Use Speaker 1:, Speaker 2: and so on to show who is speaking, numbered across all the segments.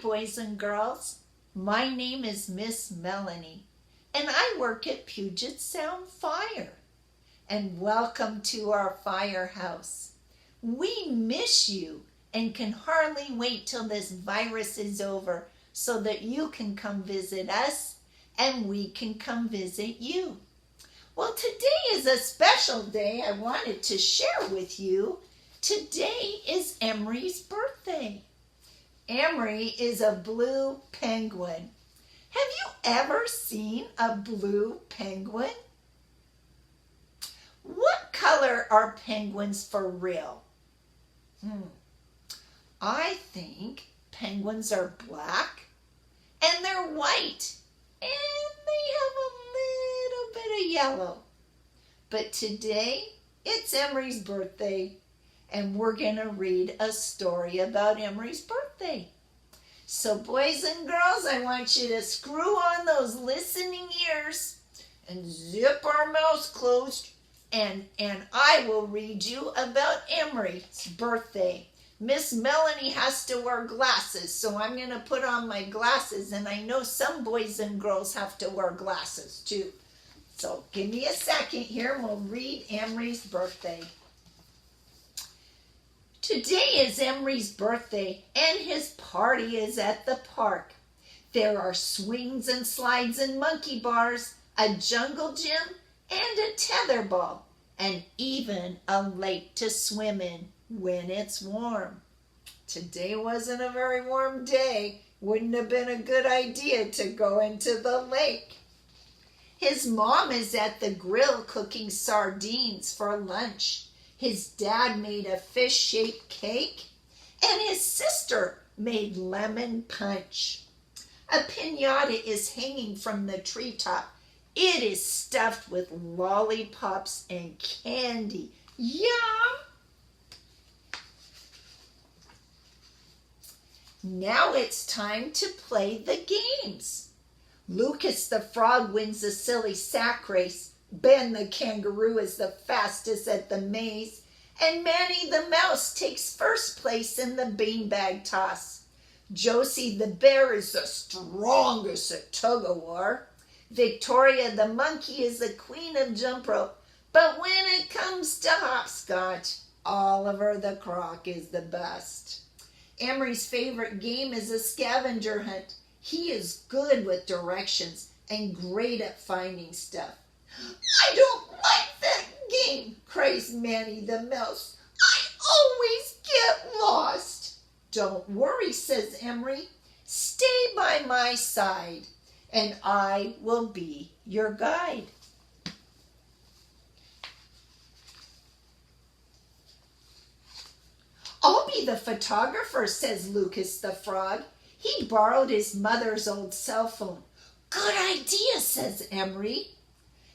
Speaker 1: boys and girls. My name is Miss Melanie, and I work at Puget Sound Fire. And welcome to our firehouse. We miss you and can hardly wait till this virus is over so that you can come visit us and we can come visit you. Well, today is a special day I wanted to share with you. Today is Emery's birthday. Emery is a blue penguin. Have you ever seen a blue penguin? What color are penguins for real? I think penguins are black and they're white and they have a little bit of yellow. But today it's Emery's birthday and we're going to read a story about Emery's birthday. So boys and girls, I want you to screw on those listening ears and zip our mouths closed, and I will read you about Emery's birthday. Miss Melanie has to wear glasses, so I'm going to put on my glasses, and I know some boys and girls have to wear glasses too. So give me a second here and we'll read Emery's birthday. Today is Emery's birthday and his party is at the park. There are swings and slides and monkey bars, a jungle gym, and a tetherball, and even a lake to swim in when it's warm. Today wasn't a very warm day. Wouldn't have been a good idea to go into the lake. His mom is at the grill cooking sardines for lunch. His dad made a fish-shaped cake, and his sister made lemon punch. A piñata is hanging from the treetop. It is stuffed with lollipops and candy. Yum! Now it's time to play the games. Lucas the frog wins the silly sack race. Ben the kangaroo is the fastest at the maze, and Manny the mouse takes first place in the beanbag toss. Josie the bear is the strongest at tug-of-war. Victoria the monkey is the queen of jump rope, but when it comes to hopscotch, Oliver the croc is the best. Emery's favorite game is a scavenger hunt. He is good with directions and great at finding stuff. I don't like that game, cries Manny the mouse. I always get lost. Don't worry, says Emery. Stay by my side, and I will be your guide. I'll be the photographer, says Lucas the frog. He borrowed his mother's old cell phone. Good idea, says Emery.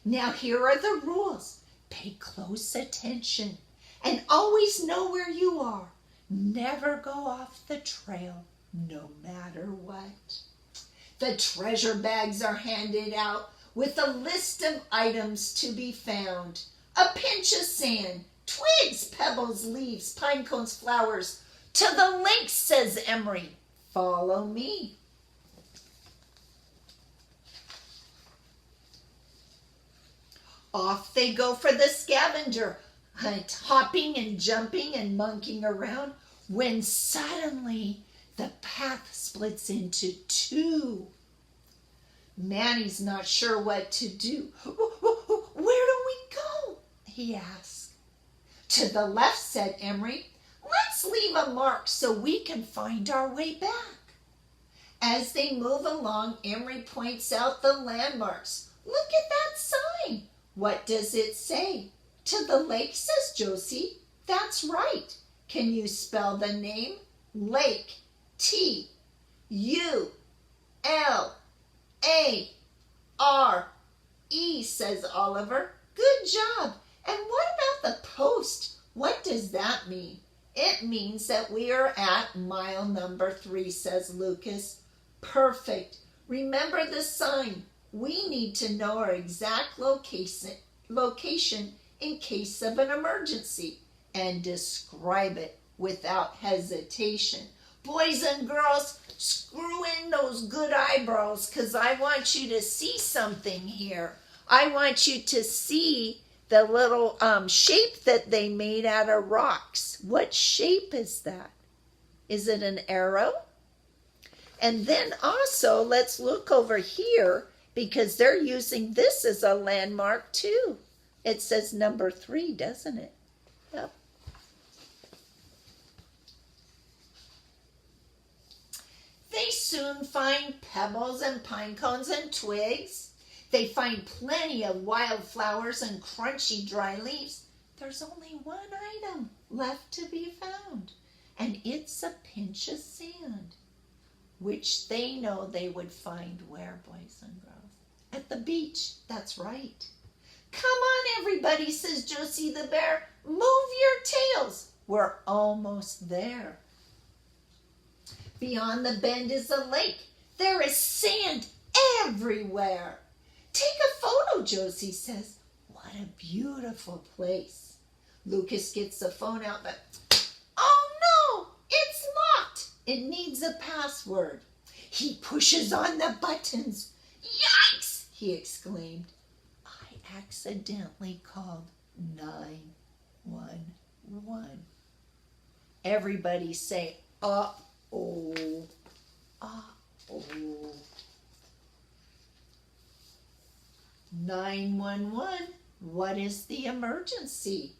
Speaker 1: Now here are the rules. Pay close attention and always know where you are. Never go off the trail, no matter what. The treasure bags are handed out with a list of items to be found. A pinch of sand, twigs, pebbles, leaves, pine cones, flowers. To the lake, says Emery. Follow me. Off they go for the scavenger hunt, hopping and jumping and monkeying around, when suddenly the path splits into two. Manny's not sure what to do. Where do we go? He asked. To the left, said Emery. Let's leave a mark so we can find our way back. As they move along, Emery points out the landmarks. Look at that sign. What does it say? To the lake, says Josie. That's right. Can you spell the name? Lake. T-U-L-A-R-E, says Oliver. Good job. And what about the post? What does that mean? It means that we are at mile number 3, says Lucas. Perfect. Remember the sign. We need to know our exact location in case of an emergency and describe it without hesitation. Boys and girls, screw in those good eyebrows because I want you to see something here. I want you to see the little shape that they made out of rocks. What shape is that? Is it an arrow? And then also, let's look over here because they're using this as a landmark too. It says number 3, doesn't it? Yep. They soon find pebbles and pine cones and twigs. They find plenty of wildflowers and crunchy dry leaves. There's only one item left to be found, and it's a pinch of sand, which they know they would find where, boys and girls? At the beach, that's right. Come on, everybody, says Josie the bear. Move your tails. We're almost there. Beyond the bend is a lake. There is sand everywhere. Take a photo, Josie says. What a beautiful place. Lucas gets the phone out, but oh no, it's locked. It needs a password. He pushes on the buttons. Yikes, he exclaimed. I accidentally called 911. Everybody say, uh-oh, uh-oh. 911, what is the emergency?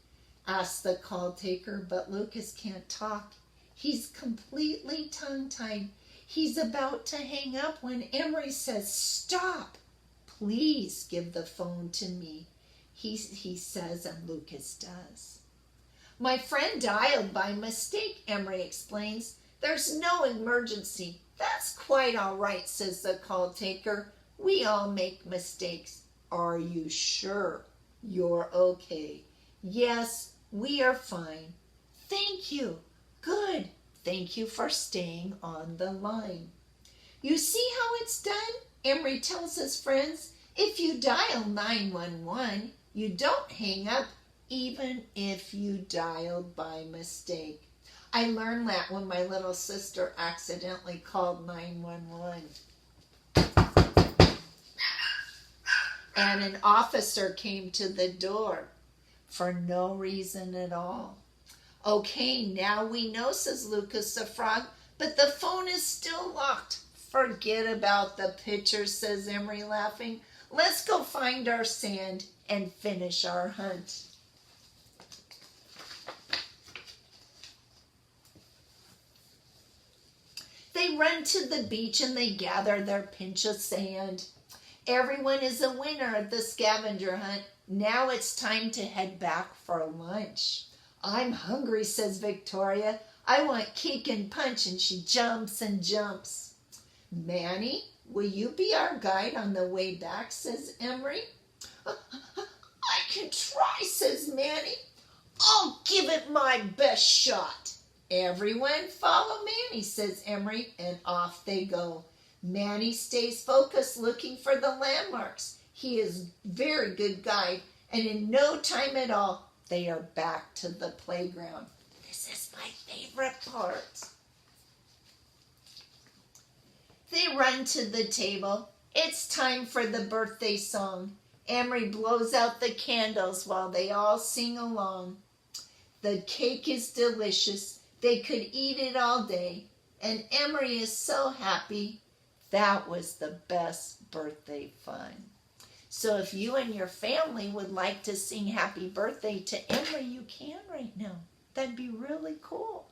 Speaker 1: Asked the call taker, but Lucas can't talk. He's completely tongue-tied. He's about to hang up when Emery says, stop. Please give the phone to me. He says, and Lucas does. My friend dialed by mistake, Emery explains. There's no emergency. That's quite all right, says the call taker. We all make mistakes. Are you sure you're okay? Yes, we are fine. Thank you. Good. Thank you for staying on the line. You see how it's done? Emery tells his friends. If you dial 911, you don't hang up even if you dialed by mistake. I learned that when my little sister accidentally called 911. And an officer came to the door for no reason at all. Okay, now we know, says Lucas the frog, but the phone is still locked. Forget about the picture, says Emery, laughing. Let's go find our sand and finish our hunt. They run to the beach and they gather their pinch of sand. Everyone is a winner at the scavenger hunt. Now it's time to head back for lunch. I'm hungry, says Victoria. I want cake and punch, and she jumps and jumps. Manny, will you be our guide on the way back, says Emery. I can try, says Manny. I'll give it my best shot. Everyone follow Manny, says Emery, and off they go. Manny stays focused looking for the landmarks. He is a very good guide, and in no time at all, they are back to the playground. This is my favorite part. They run to the table. It's time for the birthday song. Emery blows out the candles while they all sing along. The cake is delicious. They could eat it all day. And Emery is so happy. That was the best birthday fun. So if you and your family would like to sing happy birthday to Emery, you can right now. That'd be really cool.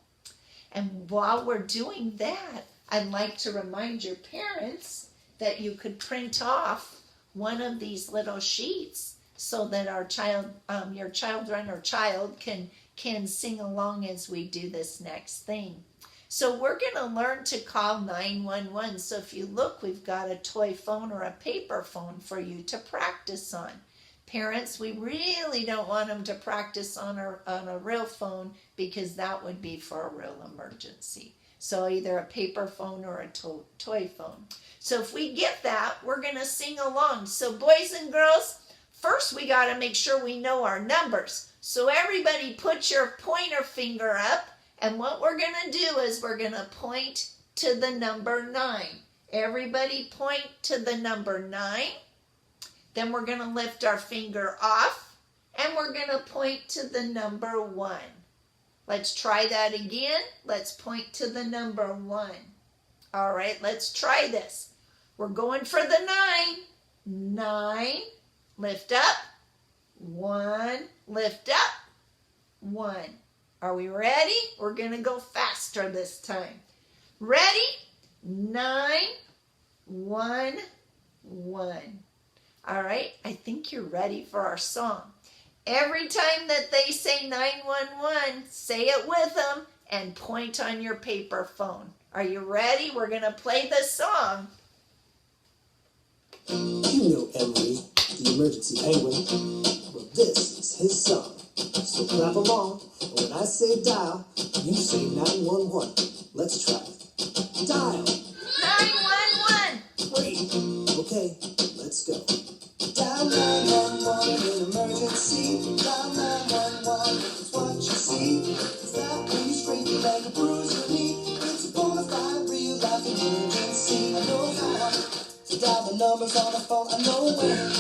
Speaker 1: And while we're doing that, I'd like to remind your parents that you could print off one of these little sheets so that our child, your children or child can sing along as we do this next thing. So we're going to learn to call 911. So if you look, we've got a toy phone or a paper phone for you to practice on. Parents, we really don't want them to practice on a real phone because that would be for a real emergency. So either a paper phone or a toy phone. So if we get that, we're going to sing along. So boys and girls, first we got to make sure we know our numbers. So everybody put your pointer finger up And what we're going to do is we're going to point to the number 9. Everybody point to the number 9. Then we're going to lift our finger off and we're going to point to the number 1. Let's try that again. Let's point to the number 1. All right, let's try this. We're going for the 9. 9, lift up. 1, lift up. 1. Are we ready? We're going to go faster this time. Ready? 9, 1, 1. All right, I think you're ready for our song. Every time that they say 911, say it with them and point on your paper phone. Are you ready? We're going to play the song.
Speaker 2: You know Emery, the emergency penguin. Well, this is his song. So clap along, and when I say dial, you say 911. Let's try it. Dial.
Speaker 1: 911.
Speaker 2: Wait. Okay, let's go. Dial 911 in an emergency. Dial 911 if it's what you see. It's not when you scrape your leg or bruise your knee. It's a bona fide real life emergency. I know how to dial the numbers on the phone. I know when.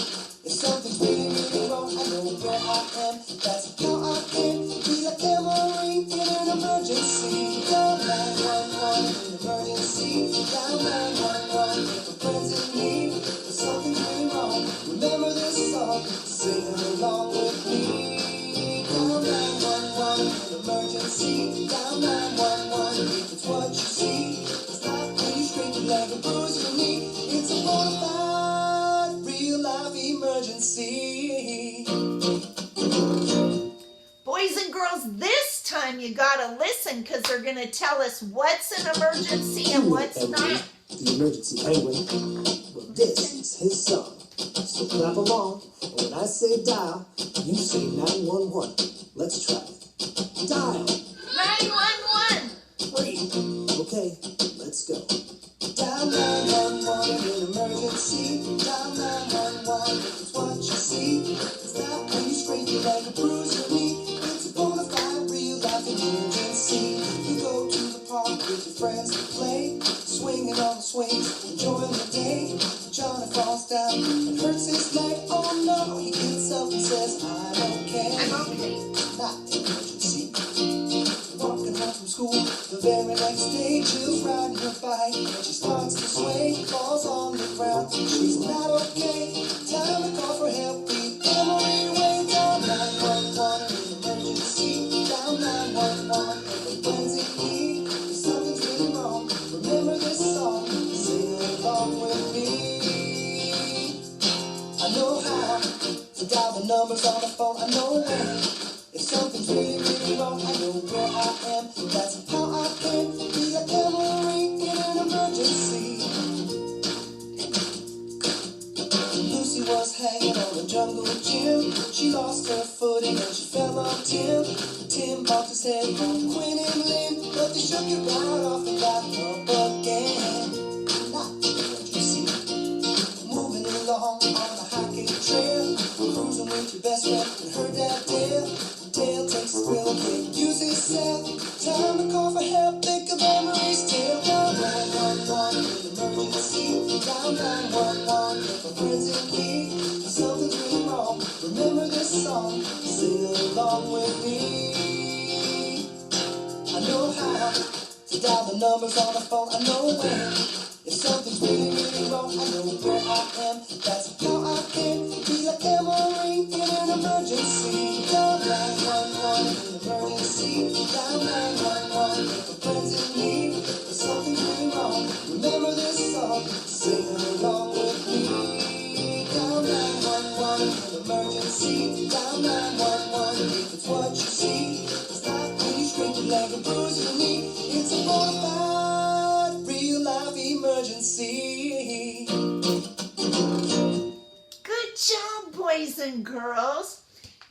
Speaker 2: If something's really, really wrong, I know where I am. That's how I can be like Emery in an emergency. Dial 911 in an emergency. Dial 911 for friends in need. If something's really wrong, remember this song. Sing along with me. Dial 911 in an emergency. Dial 911 if it's what you see. It's not when you scrape your leg or bruise your knee. It's a bona fide real life emergency.
Speaker 1: Boys and girls, this time you gotta listen because they're gonna tell us what's an emergency and what's
Speaker 2: Emery,
Speaker 1: not.
Speaker 2: the emergency penguin. Well, this is his song. So clap along, and when I say dial, you say 911. Let's try it. Dial.
Speaker 1: 911.
Speaker 2: Wait. Okay, let's go. Dial 911 in an emergency. Dial 911 if it's what you see. It's not when you scrape your leg or bruise your knee. It's a bona fide real life emergency. You go to the park with your friends to play, swinging on the swings, enjoying the day. Johnny falls down and hurts his leg. Oh no, he gets up and says, I'm okay.
Speaker 1: I'm okay.
Speaker 2: Not emergency. Walking home from school the very next day, Jill's riding her bike and she starts to sway, falls on the ground. She's not okay. Time to call for help. Beat Emery way. Down 911 in an emergency. Down 911 for friends in need. If something's really wrong, remember this song. Sing along with me. I know how to dial the numbers on the phone. I know when. If something's really, really wrong, I know where I am. That's how I can be like Emery in an emergency. Lucy was hanging on a jungle gym. She lost her footing and she fell on Tim. Tim bumped his head on Quinn and Lynn, but they shook it right off and got up again. Not emergency. Moving along on the hiking trail, cruising with your best friend and her dad Dale. Dale takes a thrill and can't use himself. Time to call for help. Think of Emery's tale. Dial 911 in an emergency. Dial 911 for friends in need. If something's really wrong, remember this song. Sing along with me. I know how to dial the numbers on the phone. I know when. If something's really, really wrong, I know where I am. That's how I can be like Emery in an emergency. Dial 911 in an emergency. Dial 911 for friends in need. If something's really wrong, remember this song. Sing along with me. Dial 911 in an emergency. Dial 911 if it's what you see. It's not when you scrape your leg or bruise your knee. It's a bona fide real life emergency.
Speaker 1: Good job, boys and girls.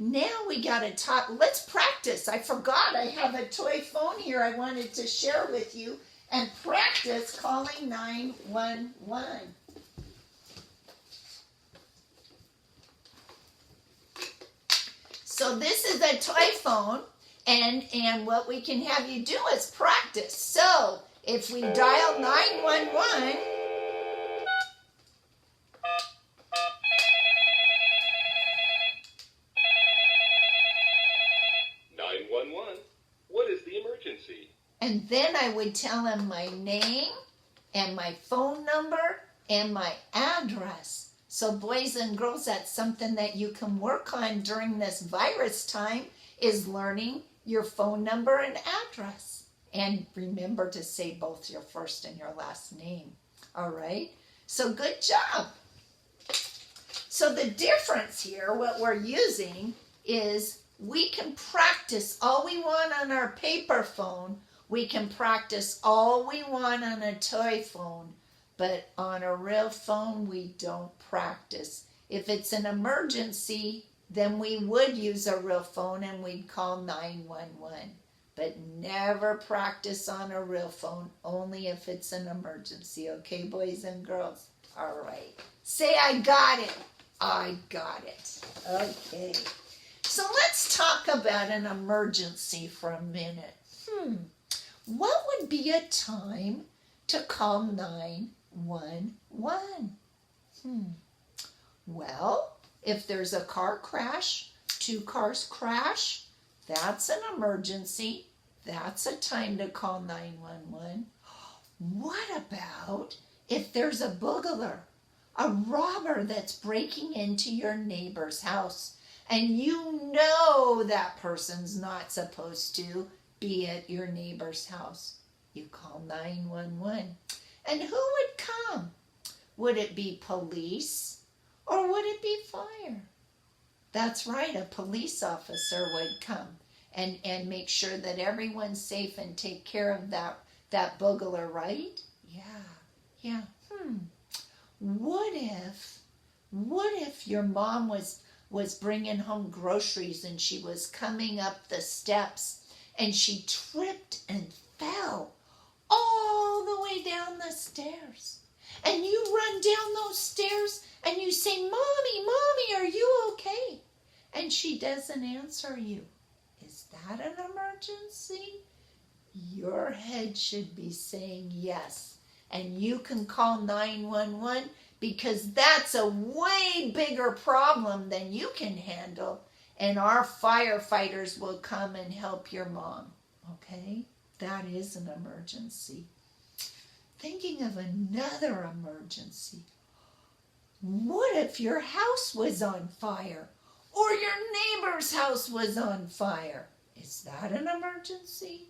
Speaker 1: Now we gotta talk. Let's practice. I forgot I have a toy phone here I wanted to share with you and practice calling 911. So this is a toy phone And what we can have you do is practice. So if we dial 911,
Speaker 3: 911, what is the emergency?
Speaker 1: and then I would tell him my name and my phone number and my address. So boys and girls, that's something that you can work on during this virus time, is learning your phone number and address. And remember to say both your first and your last name. All right? So good job. So the difference here, what we're using, is we can practice all we want on our paper phone. We can practice all we want on a toy phone. But on a real phone, we don't practice. If it's an emergency, then we would use a real phone and we'd call 911. But never practice on a real phone, only if it's an emergency. Okay, boys and girls? All right. Say, I got it. I got it. Okay. So let's talk about an emergency for a minute. What would be a time to call 911? Well, if there's a car crash, 2 cars crash, that's an emergency. That's a time to call 911. What about if there's a burglar, a robber that's breaking into your neighbor's house, and you know that person's not supposed to be at your neighbor's house? You call 911. And who would come? Would it be police or would it be fire? That's right, a police officer would come and make sure that everyone's safe and take care of that burglar, right? Yeah. What if your mom was bringing home groceries and she was coming up the steps and she tripped and fell all the way down the stairs? And you run down those stairs and you say, Mommy, are you okay? And she doesn't answer you. Is that an emergency? Your head should be saying yes. And you can call 911 because that's a way bigger problem than you can handle. And our firefighters will come and help your mom. Okay? That is an emergency. Thinking of another emergency. What if your house was on fire? Or your neighbor's house was on fire? Is that an emergency?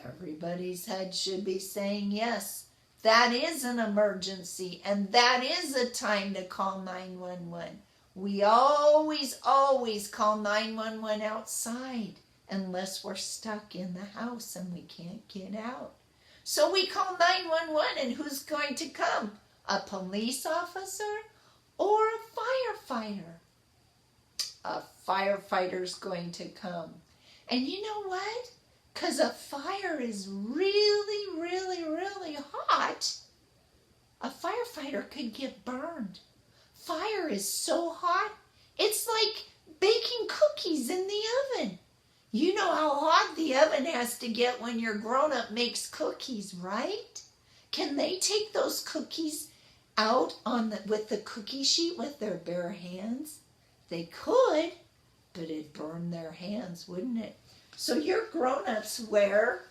Speaker 1: Everybody's head should be saying yes. That is an emergency, and that is a time to call 911. We always call 911 outside unless we're stuck in the house and we can't get out. So we call 911, and who's going to come? A police officer or a firefighter? A firefighter's going to come. And you know what? Because a fire is really, really, really hot, a firefighter could get burned. Fire is so hot, it's like baking cookies in the oven. You know how hot the oven has to get when your grown-up makes cookies, right? Can they take those cookies out with the cookie sheet with their bare hands? They could, but it'd burn their hands, wouldn't it? So your grown-ups wear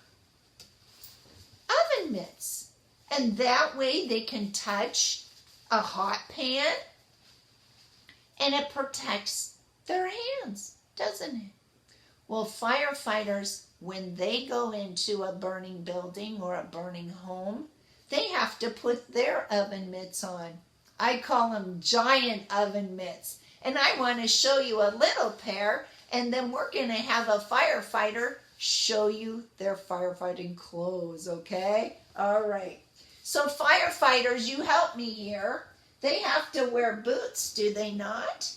Speaker 1: oven mitts, and that way they can touch a hot pan, and it protects their hands, doesn't it? Well, firefighters, when they go into a burning building or a burning home, they have to put their oven mitts on. I call them giant oven mitts, and I want to show you a little pair. And then we're going to have a firefighter show you their firefighting clothes, okay? All right. So firefighters, you help me here. They have to wear boots, do they not?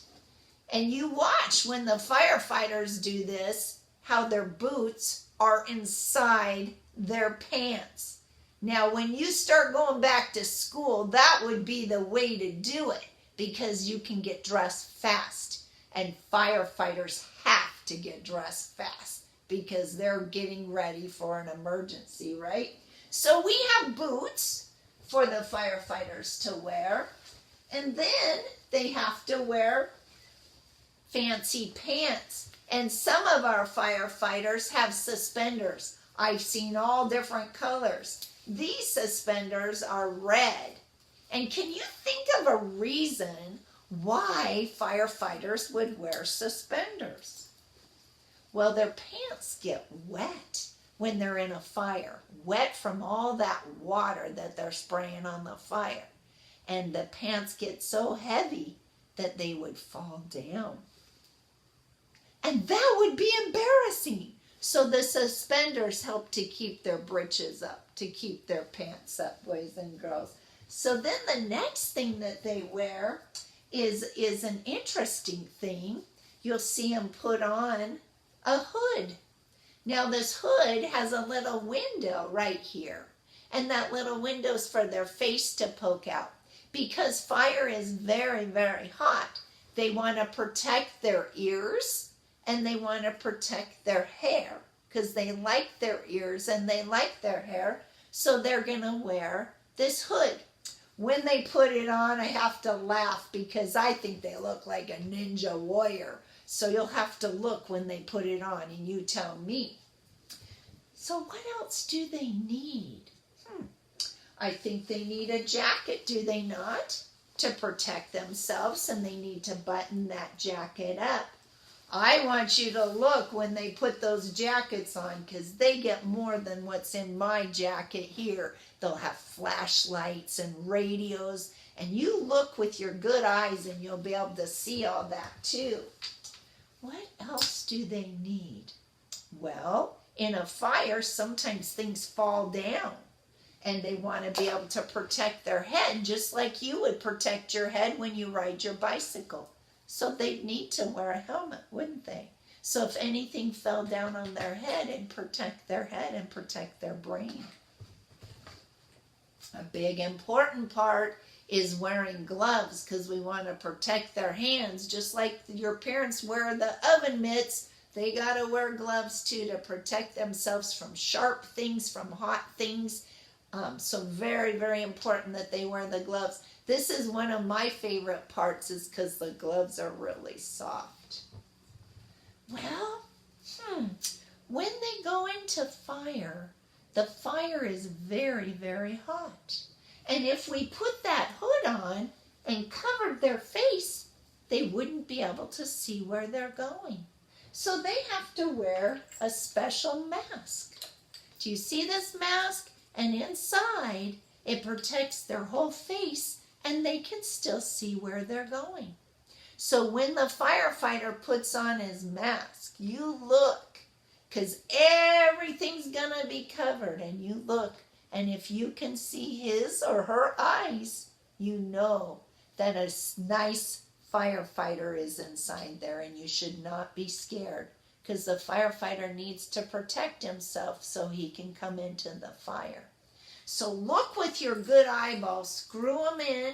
Speaker 1: And you watch when the firefighters do this, how their boots are inside their pants. Now, when you start going back to school, that would be the way to do it because you can get dressed fast. And firefighters have to get dressed fast because they're getting ready for an emergency, right? So we have boots for the firefighters to wear, and then they have to wear fancy pants. And some of our firefighters have suspenders. I've seen all different colors. These suspenders are red. And can you think of a reason why firefighters would wear suspenders? Well, their pants get wet when they're in a fire, wet from all that water that they're spraying on the fire. And the pants get so heavy that they would fall down. And that would be embarrassing. So the suspenders help to keep their breeches up, to keep their pants up, boys and girls. So then the next thing that they wear is an interesting thing. You'll see them put on a hood. Now this hood has a little window right here. And that little window is for their face to poke out. Because fire is very, very hot. They want to protect their ears and they want to protect their hair. Because they like their ears and they like their hair. So they're going to wear this hood. When they put it on, I have to laugh because I think they look like a ninja warrior. So you'll have to look when they put it on and you tell me. So what else do they need? I think they need a jacket, do they not? To protect themselves, and they need to button that jacket up. I want you to look when they put those jackets on because they get more than what's in my jacket here. They'll have flashlights and radios, and you look with your good eyes and you'll be able to see all that too. What else do they need? Well, in a fire, sometimes things fall down, and they want to be able to protect their head just like you would protect your head when you ride your bicycle. So they'd need to wear a helmet, wouldn't they? So if anything fell down on their head, it'd protect their head and protect their brain. A big important part is wearing gloves because we want to protect their hands. Just like your parents wear the oven mitts, they got to wear gloves too to protect themselves from sharp things, from hot things. So very, very important that they wear the gloves. This is one of my favorite parts is because the gloves are really soft. Well, when they go into fire, the fire is very, very hot. And if we put that hood on and covered their face, they wouldn't be able to see where they're going. So they have to wear a special mask. Do you see this mask? And inside, it protects their whole face and they can still see where they're going. So when the firefighter puts on his mask, you look, because everything's going to be covered, and you look, and if you can see his or her eyes, you know that a nice firefighter is inside there, and you should not be scared, because the firefighter needs to protect himself so he can come into the fire. So look with your good eyeballs, screw them in,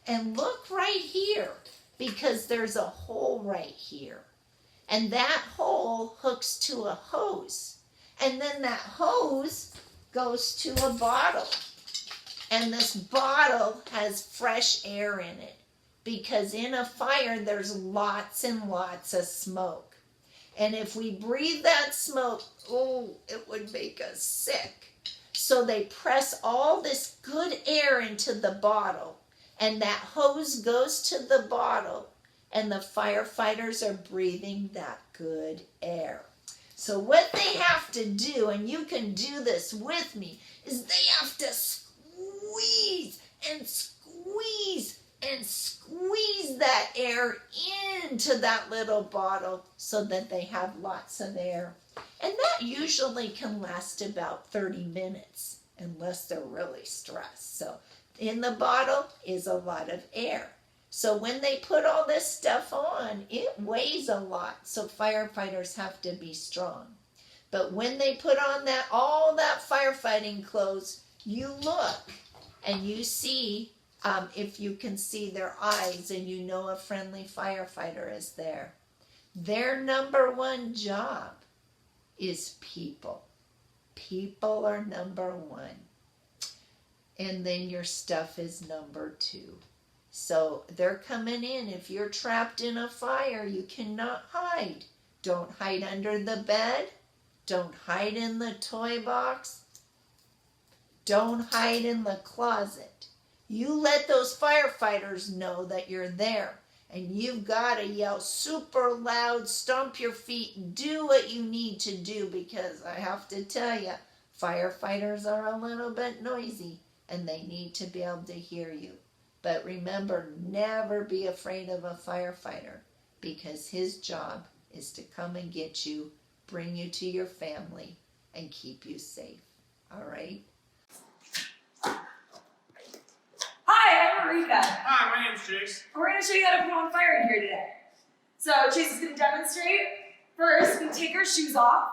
Speaker 1: and look right here, because there's a hole right here. And that hole hooks to a hose. And then that hose goes to a bottle. And this bottle has fresh air in it, because in a fire there's lots and lots of smoke. And if we breathe that smoke, it would make us sick. So they press all this good air into the bottle, and that hose goes to the bottle, and the firefighters are breathing that good air. So what they have to do, and you can do this with me, is they have to squeeze and squeeze and squeeze that air into that little bottle so that they have lots of air. And that usually can last about 30 minutes unless they're really stressed. So in the bottle is a lot of air. So when they put all this stuff on, it weighs a lot. So firefighters have to be strong. But when they put on all that firefighting clothes, you look and you see if you can see their eyes, and you know a friendly firefighter is there. Their number one job is people. People are number one. And then your stuff is number two. So they're coming in. If you're trapped in a fire, you cannot hide. Don't hide under the bed. Don't hide in the toy box. Don't hide in the closet. You let those firefighters know that you're there. And you've got to yell super loud, stomp your feet, do what you need to do, because I have to tell you, firefighters are a little bit noisy and they need to be able to hear you. But remember, never be afraid of a firefighter, because his job is to come and get you, bring you to your family, and keep you safe. All right?
Speaker 4: Hi, I'm Marika.
Speaker 5: Hi, my name's Chase.
Speaker 4: We're going to show you how to put on fire here today. So Chase is going to demonstrate. First, we take our shoes off.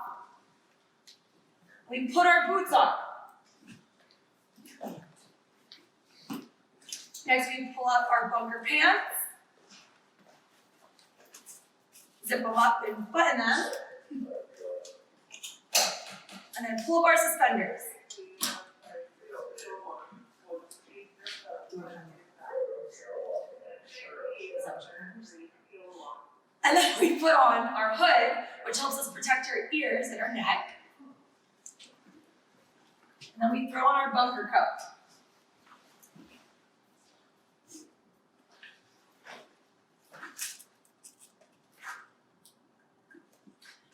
Speaker 4: We put our boots on. Next, we pull up our bunker pants. Zip them up and button them. And then pull up our suspenders. And then we put on our hood, which helps us protect our ears and our neck. And then we throw on our bunker coat.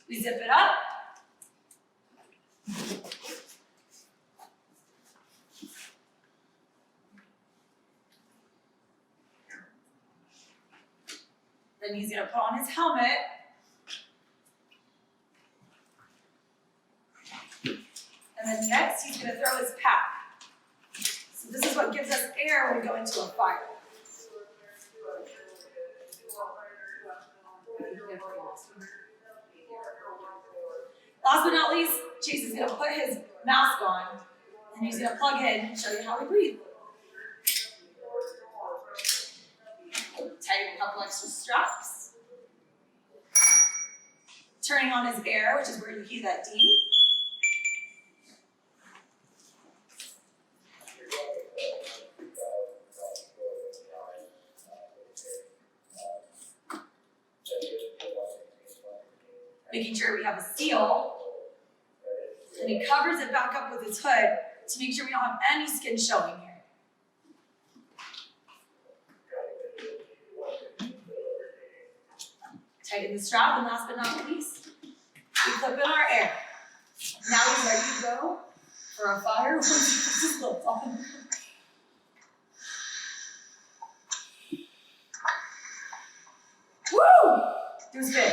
Speaker 4: We zip it up. Then he's going to put on his helmet. And then next, he's going to throw his pack. So this is what gives us air when we go into a fire. Last but not least, Chase is going to put his mask on, and he's going to plug in and show you how we breathe. Tighten a couple extra straps. Turning on his air, which is where you hear that ding. Making sure we have a seal. And he covers it back up with his hood to make sure we don't have any skin showing here. Tighten the strap, and last but not least, we clip in our air. Now he's ready to go for a fire once he puts his gloves on. Woo! It was big.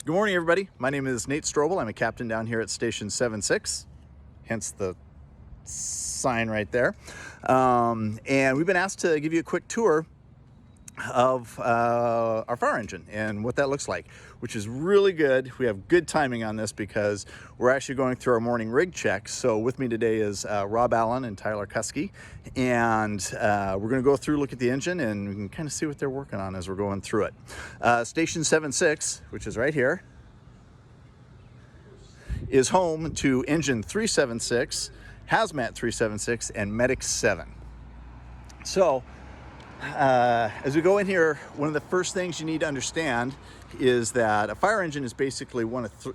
Speaker 5: Good morning, everybody. My name is Nate Strobel. I'm a captain down here at Station 76, hence the sign right there. And we've been asked to give you a quick tour of our fire engine and what that looks like, which is really good. We have good timing on this because we're actually going through our morning rig check. So with me today is Rob Allen and Tyler Kuski, and we're going to go through, look at the engine, and we can kind of see what they're working on as we're going through it. Station 76, which is right here, is home to engine 376, hazmat 376, and medic 7. So as we go in here, one of the first things you need to understand is that a fire engine is basically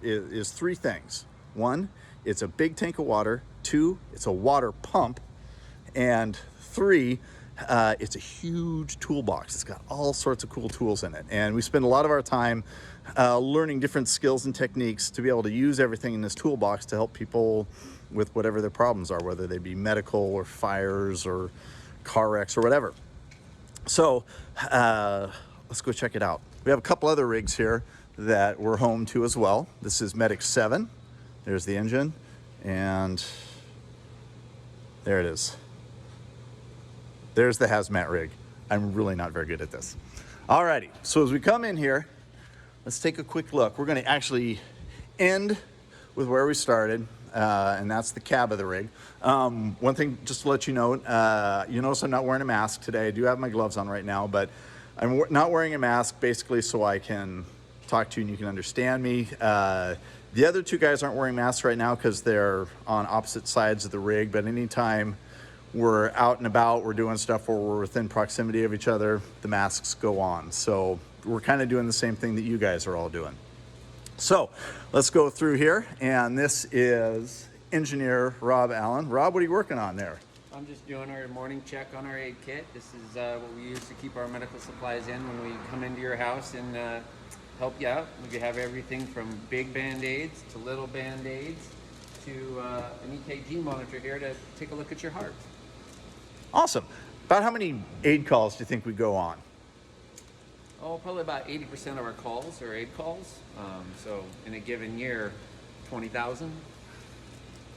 Speaker 5: is three things. One, it's a big tank of water. Two, it's a water pump. And three, it's a huge toolbox. It's got all sorts of cool tools in it. And we spend a lot of our time learning different skills and techniques to be able to use everything in this toolbox to help people with whatever their problems are, whether they be medical or fires or car wrecks or whatever. So let's go check it out. We have a couple other rigs here that we're home to as well. This is Medic 7. There's the engine, and there it is. There's the hazmat rig. I'm really not very good at this. Alrighty, so as we come in here, let's take a quick look. We're gonna actually end with where we started, and that's the cab of the rig. One thing just to let you know, you notice I'm not wearing a mask today. I do have my gloves on right now, but I'm not wearing a mask basically so I can talk to you and you can understand me. The other two guys aren't wearing masks right now because they're on opposite sides of the rig, but anytime we're out and about, we're doing stuff where we're within proximity of each other, the masks go on. So we're kind of doing the same thing that you guys are all doing. So let's go through here, and this is engineer Rob Allen. Rob, what are you working on there?
Speaker 6: I'm just doing our morning check on our aid kit. This is what we use to keep our medical supplies in when we come into your house and help you out. We have everything from big Band-Aids to little Band-Aids to an EKG monitor here to take a look at your heart.
Speaker 5: Awesome. About how many aid calls do you think we go on?
Speaker 6: Oh, probably about 80% of our calls are aid calls. So in a given year, 20,000.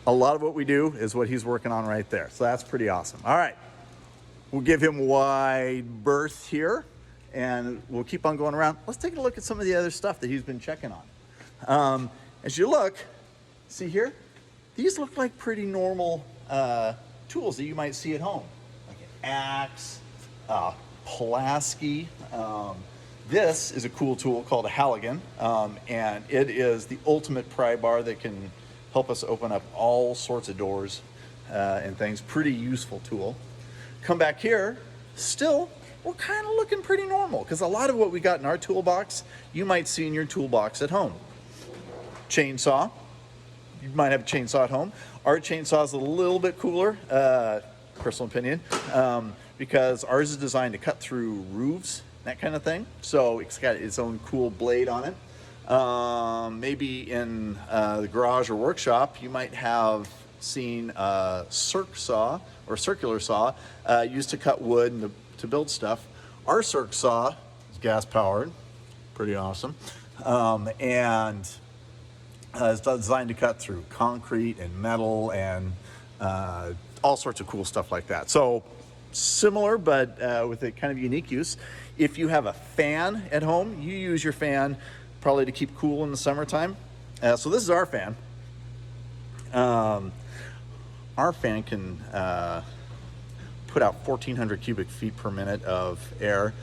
Speaker 5: A lot of what we do is what he's working on right there. So that's pretty awesome. All right. We'll give him wide berth here, and we'll keep on going around. Let's take a look at some of the other stuff that he's been checking on. As you look, see here, these look like pretty normal tools that you might see at home. Like an axe, Pulaski. This is a cool tool called a Halligan, and it is the ultimate pry bar that can help us open up all sorts of doors and things. Pretty useful tool. Come back here, still, we're kind of looking pretty normal because a lot of what we got in our toolbox, you might see in your toolbox at home. Chainsaw, you might have a chainsaw at home. Our chainsaw is a little bit cooler, personal opinion, because ours is designed to cut through roofs, that kind of thing. So it's got its own cool blade on it. Maybe in the garage or workshop, you might have seen a circ saw or circular saw used to cut wood and to build stuff. Our circ saw is gas powered, pretty awesome, and it's designed to cut through concrete and metal and all sorts of cool stuff like that. So similar, but with a kind of unique use. If you have a fan at home, you use your fan probably to keep cool in the summertime. So this is our fan. Our fan can put out 1,400 cubic feet per minute of air,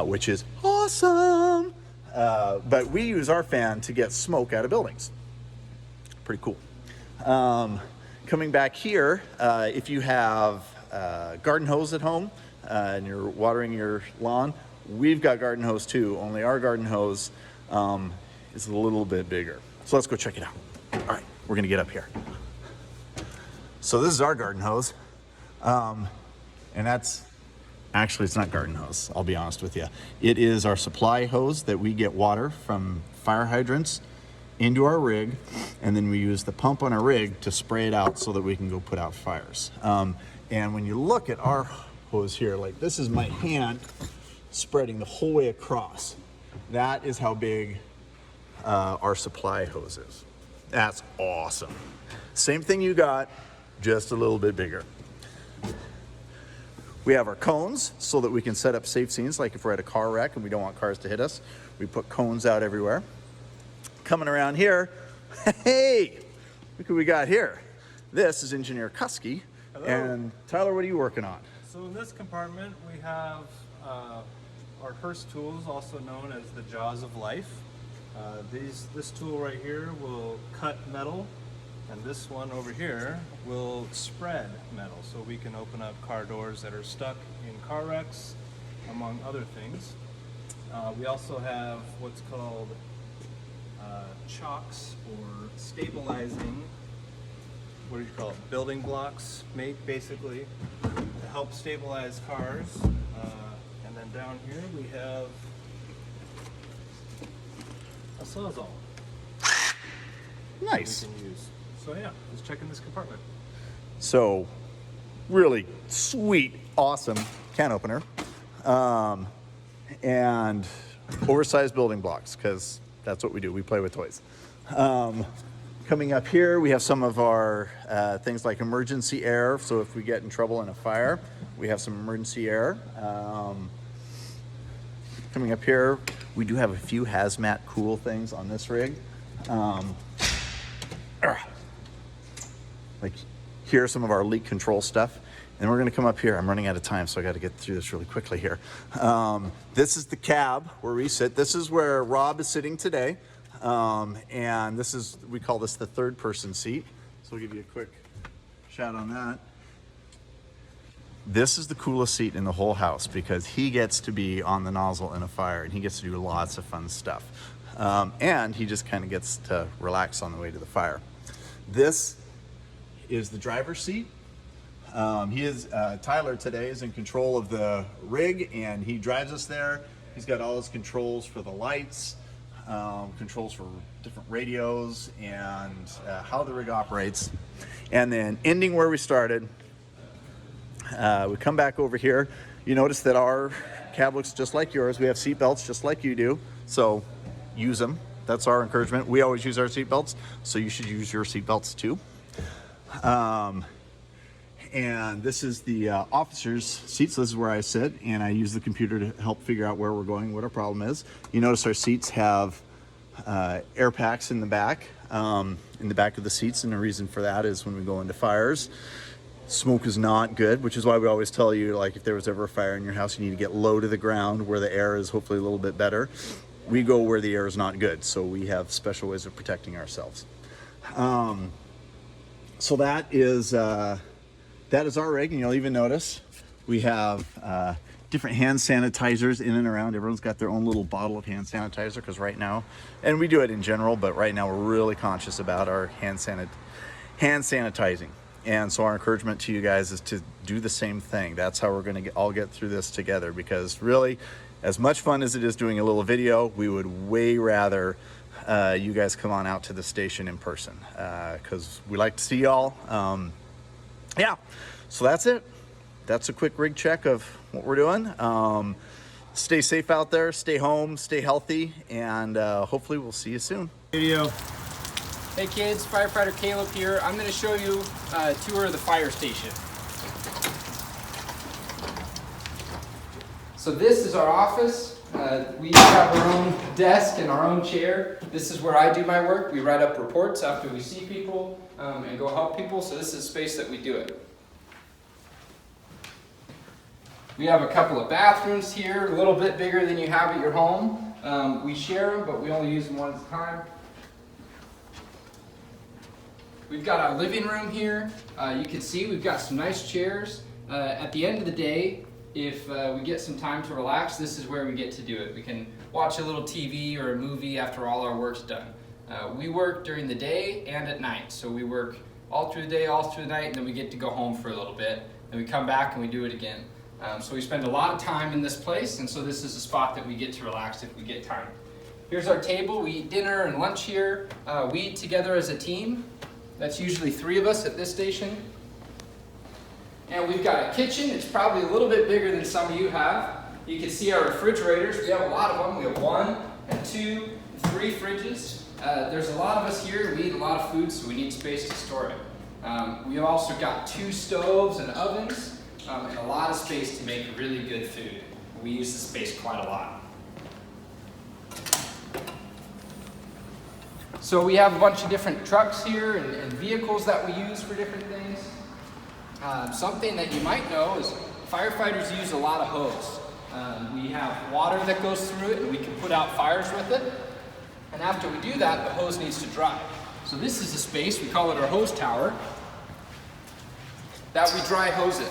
Speaker 5: which is awesome. But we use our fan to get smoke out of buildings. Pretty cool. Coming back here, if you have garden hose at home and you're watering your lawn, we've got garden hose too, only our garden hose is a little bit bigger. So let's go check it out. All right, we're gonna get up here. So this is our garden hose. And that's, actually it's not garden hose, I'll be honest with you. It is our supply hose that we get water from fire hydrants into our rig, and then we use the pump on our rig to spray it out so that we can go put out fires. And when you look at our hose here, like this is my hand spreading the whole way across. That is how big our supply hose is. That's awesome. Same thing you got, just a little bit bigger. We have our cones so that we can set up safe scenes, like if we're at a car wreck and we don't want cars to hit us, we put cones out everywhere. Coming around here, hey, look what we got here. This is Engineer Kusky.
Speaker 7: Hello.
Speaker 5: And Tyler, what are you working on?
Speaker 7: So in this compartment we have our Hearst tools, also known as the Jaws of Life. This tool right here will cut metal, and this one over here will spread metal, so we can open up car doors that are stuck in car wrecks, among other things. We also have what's called chocks, or stabilizing, what do you call it, building blocks, basically, to help stabilize cars. And then down here we have a sawzall
Speaker 5: Nice.
Speaker 7: we can use. So yeah, let's check in this compartment.
Speaker 5: So really sweet, awesome can opener. And oversized building blocks, because that's what we do. We play with toys. Coming up here, we have some of our things like emergency air. So if we get in trouble in a fire, we have some emergency air. Coming up here, we do have a few hazmat cool things on this rig. Like here are some of our leak control stuff. And we're gonna come up here. I'm running out of time, so I gotta get through this really quickly here. This is the cab where we sit. This is where Rob is sitting today. And this is, we call this the third person seat. So we'll give you a quick shot on that. This is the coolest seat in the whole house because he gets to be on the nozzle in a fire and he gets to do lots of fun stuff. And he just kind of gets to relax on the way to the fire. This is the driver's seat. Tyler today is in control of the rig and he drives us there. He's got all his controls for the lights, controls for different radios and how the rig operates. And then ending where we started, we come back over here. You notice that our cab looks just like yours. We have seat belts just like you do. So use them. That's our encouragement. We always use our seat belts, so you should use your seat belts too. And this is the officer's seat. So this is where I sit and I use the computer to help figure out where we're going, what our problem is. You notice our seats have air packs in the back of the seats. And the reason for that is when we go into fires, smoke is not good, which is why we always tell you, like, if there was ever a fire in your house, you need to get low to the ground where the air is hopefully a little bit better. We go where the air is not good. So we have special ways of protecting ourselves. So that is our rig, and you'll even notice we have different hand sanitizers in and around. Everyone's got their own little bottle of hand sanitizer because right now, and we do it in general, but right now we're really conscious about our hand sanitizing. And so our encouragement to you guys is to do the same thing. That's how we're going to all get through this together, because really, as much fun as it is doing a little video, we would way rather you guys come on out to the station in person because we like to see y'all. Yeah, so that's it. That's a quick rig check of what we're doing. Stay safe out there, stay home, stay healthy, and hopefully we'll see you soon.
Speaker 8: Video. Hey kids, firefighter Caleb here. I'm going to show you a tour of the fire station. So this is our office. We have our own desk and our own chair. This is where I do my work. We write up reports after we see people and go help people. So this is a space that we do it. We have a couple of bathrooms here, a little bit bigger than you have at your home. We share them, but we only use them one at a time. We've got our living room here. You can see we've got some nice chairs. At the end of the day, if we get some time to relax, this is where we get to do it. We can watch a little TV or a movie after all our work's done. We work during the day and at night. So we work all through the day, all through the night, and then we get to go home for a little bit. Then we come back and we do it again. So we spend a lot of time in this place, and so this is a spot that we get to relax if we get time. Here's our table. We eat dinner and lunch here. We eat together as a team. That's usually 3 of us at this station. And we've got a kitchen. It's probably a little bit bigger than some of you have. You can see our refrigerators. We have a lot of them. We have 1 and 2 and 3 fridges. There's a lot of us here. We eat a lot of food, so we need space to store it. We've also got 2 stoves and ovens and a lot of space to make really good food. We use the space quite a lot. So we have a bunch of different trucks here and vehicles that we use for different things. Something that you might know is firefighters use a lot of hose. We have water that goes through it and we can put out fires with it. And after we do that, the hose needs to dry. So this is a space, we call it our hose tower, that we dry hose in.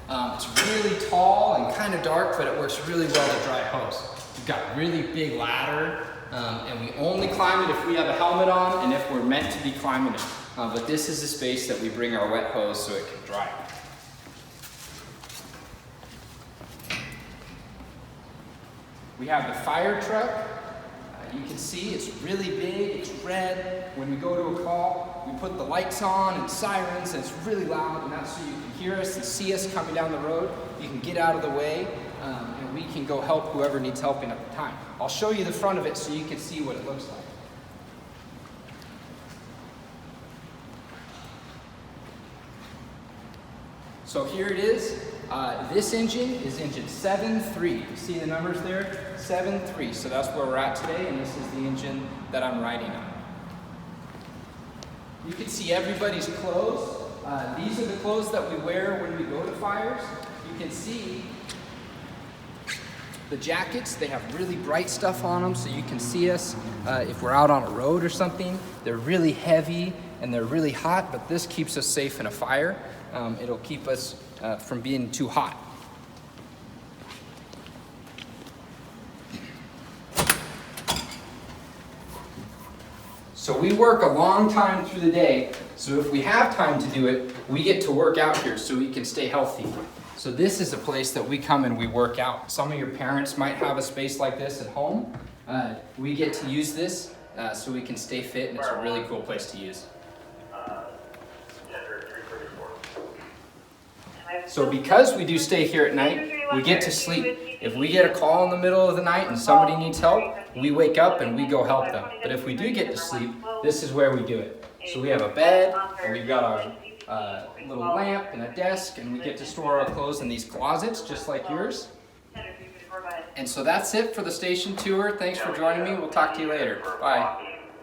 Speaker 8: It's really tall and kind of dark, but it works really well to dry hose. We've got a really big ladder, and we only climb it if we have a helmet on and if we're meant to be climbing it. But this is a space that we bring our wet hose so it can dry. We have the fire truck. You can see it's really big, it's red. When we go to a call, we put the lights on and sirens, and it's really loud, and that's so you can hear us and see us coming down the road. You can get out of the way, and we can go help whoever needs helping at the time. I'll show you the front of it so you can see what it looks like. So here it is. This engine is engine 7.3. You see the numbers there? 7.3. So that's where we're at today, and this is the engine that I'm riding on. You can see everybody's clothes. These are the clothes that we wear when we go to fires. You can see the jackets, they have really bright stuff on them so you can see us if we're out on a road or something. They're really heavy and they're really hot, but this keeps us safe in a fire. It'll keep us from being too hot. So we work a long time through the day, so if we have time to do it, we get to work out here so we can stay healthy. So this is a place that we come and we work out. Some of your parents might have a space like this at home. We get to use this so we can stay fit, and it's a really cool place to use. So because we do stay here at night, we get to sleep. If we get a call in the middle of the night and somebody needs help, we wake up and we go help them. But if we do get to sleep, this is where we do it. So we have a bed, and we've got our little lamp and a desk, and we get to store our clothes in these closets just like yours. And so that's it for the station tour. Thanks for joining me. We'll talk to you later. Bye.